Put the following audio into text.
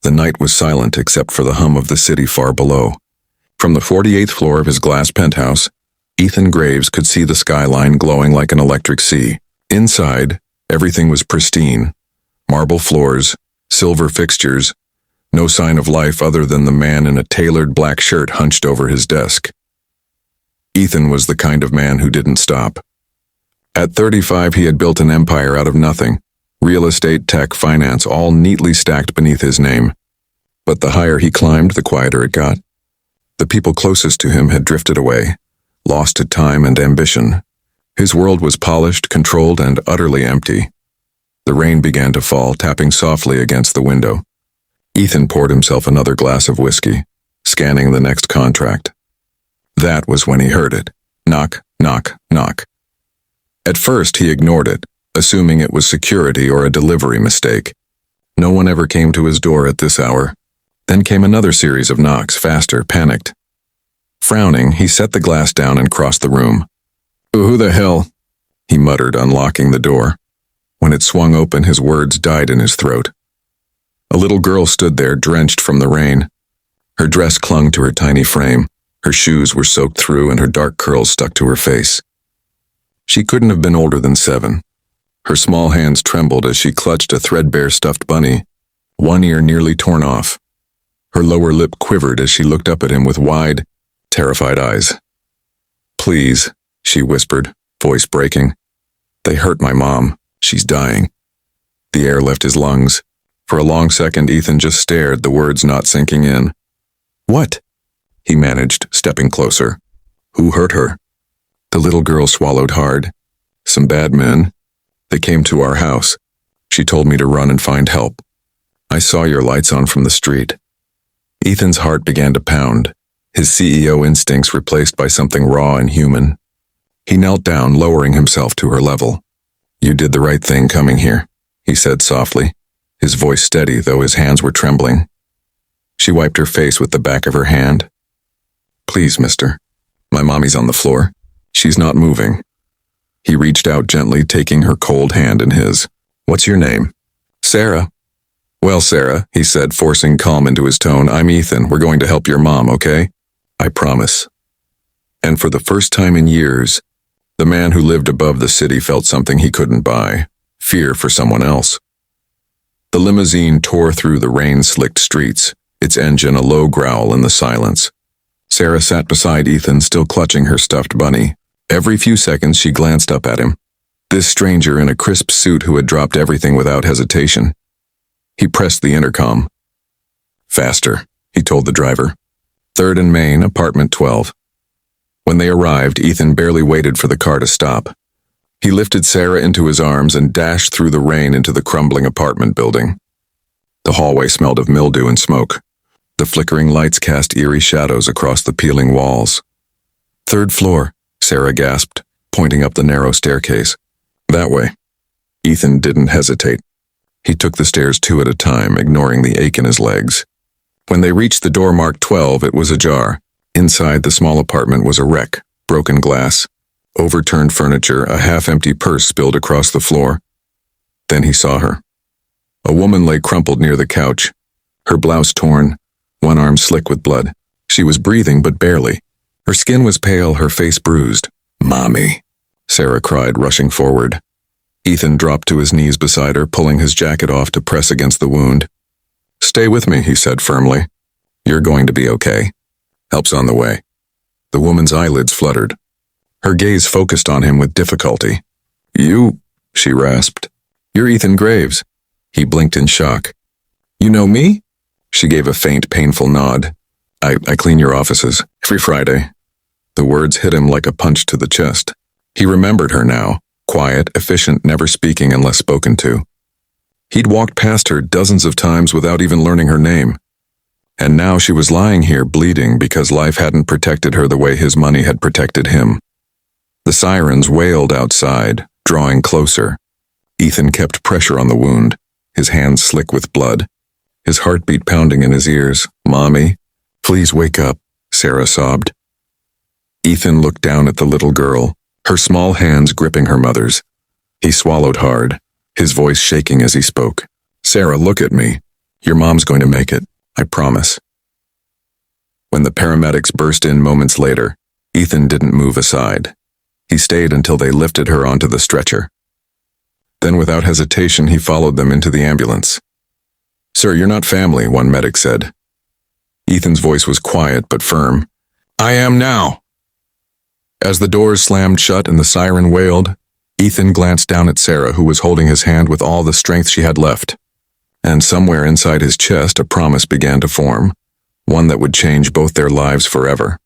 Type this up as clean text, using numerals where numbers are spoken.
The night was silent except for the hum of the city far below. From the 48th floor of his glass penthouse, Ethan Graves could see the skyline glowing like an electric sea. Inside, everything was pristine. Marble floors, silver fixtures, no sign of life other than the man in a tailored black shirt hunched over his desk. Ethan was the kind of man who didn't stop. At 35, he had built an empire out of nothing. Real estate, tech, finance, all neatly stacked beneath his name. But the higher he climbed, the quieter it got. The people closest to him had drifted away, lost to time and ambition. His world was polished, controlled, and utterly empty. The rain began to fall, tapping softly against the window. Ethan poured himself another glass of whiskey, scanning the next contract. That was when he heard it. Knock, knock, knock. At first, he ignored it, assuming it was security or a delivery mistake. No one ever came to his door at this hour. Then came another series of knocks, faster, panicked. Frowning, he set the glass down and crossed the room. "Who the hell?" he muttered, unlocking the door. When it swung open, his words died in his throat. A little girl stood there, drenched from the rain. Her dress clung to her tiny frame. Her shoes were soaked through and her dark curls stuck to her face. She couldn't have been older than 7. Her small hands trembled as she clutched a threadbare stuffed bunny, one ear nearly torn off. Her lower lip quivered as she looked up at him with wide, terrified eyes. "Please," she whispered, voice breaking. "They hurt my mom. She's dying." The air left his lungs. For a long second, Ethan just stared, the words not sinking in. "What?" he managed, stepping closer. "Who hurt her?" The little girl swallowed hard. "Some bad men. They came to our house. She told me to run and find help. I saw your lights on from the street." Ethan's heart began to pound, his CEO instincts replaced by something raw and human. He knelt down, lowering himself to her level. "You did the right thing coming here," he said softly, his voice steady though his hands were trembling. She wiped her face with the back of her hand. "Please, mister. My mommy's on the floor. She's not moving." He reached out gently, taking her cold hand in his. "What's your name?" "Sarah." "Well, Sarah," he said, forcing calm into his tone, "I'm Ethan. We're going to help your mom, okay? I promise." And for the first time in years, the man who lived above the city felt something he couldn't buy, fear for someone else. The limousine tore through the rain-slicked streets, its engine a low growl in the silence. Sarah sat beside Ethan, still clutching her stuffed bunny. Every few seconds she glanced up at him. This stranger in a crisp suit who had dropped everything without hesitation. He pressed the intercom. "Faster," he told the driver. 3rd and Main, apartment 12. When they arrived, Ethan barely waited for the car to stop. He lifted Sarah into his arms and dashed through the rain into the crumbling apartment building. The hallway smelled of mildew and smoke. The flickering lights cast eerie shadows across the peeling walls. "3rd floor," Sarah gasped, pointing up the narrow staircase. "That way." Ethan didn't hesitate. He took the stairs 2 at a time, ignoring the ache in his legs. When they reached the door marked 12, it was ajar. Inside the small apartment was a wreck, broken glass, overturned furniture, a half-empty purse spilled across the floor. Then he saw her. A woman lay crumpled near the couch, her blouse torn, one arm slick with blood. She was breathing, but barely. Her skin was pale, her face bruised. "Mommy," Sarah cried, rushing forward. Ethan dropped to his knees beside her, pulling his jacket off to press against the wound. "Stay with me," he said firmly. "You're going to be okay. Help's on the way." The woman's eyelids fluttered. Her gaze focused on him with difficulty. "You," she rasped. "You're Ethan Graves." He blinked in shock. "You know me?" She gave a faint, painful nod. I clean your offices every Friday." The words hit him like a punch to the chest. He remembered her now, quiet, efficient, never speaking unless spoken to. He'd walked past her dozens of times without even learning her name. And now she was lying here bleeding because life hadn't protected her the way his money had protected him. The sirens wailed outside, drawing closer. Ethan kept pressure on the wound, his hands slick with blood, his heartbeat pounding in his ears. "Mommy, please wake up," Sarah sobbed. Ethan looked down at the little girl, her small hands gripping her mother's. He swallowed hard, his voice shaking as he spoke. "Sarah, look at me. Your mom's going to make it, I promise. When the paramedics burst in moments later, Ethan didn't move aside. He stayed until they lifted her onto the stretcher. Then without hesitation, he followed them into the ambulance. Sir, you're not family, one medic said. Ethan's voice was quiet but firm. I am now. As the doors slammed shut and the siren wailed, Ethan glanced down at Sarah, who was holding his hand with all the strength she had left. And somewhere inside his chest, a promise began to form, one that would change both their lives forever.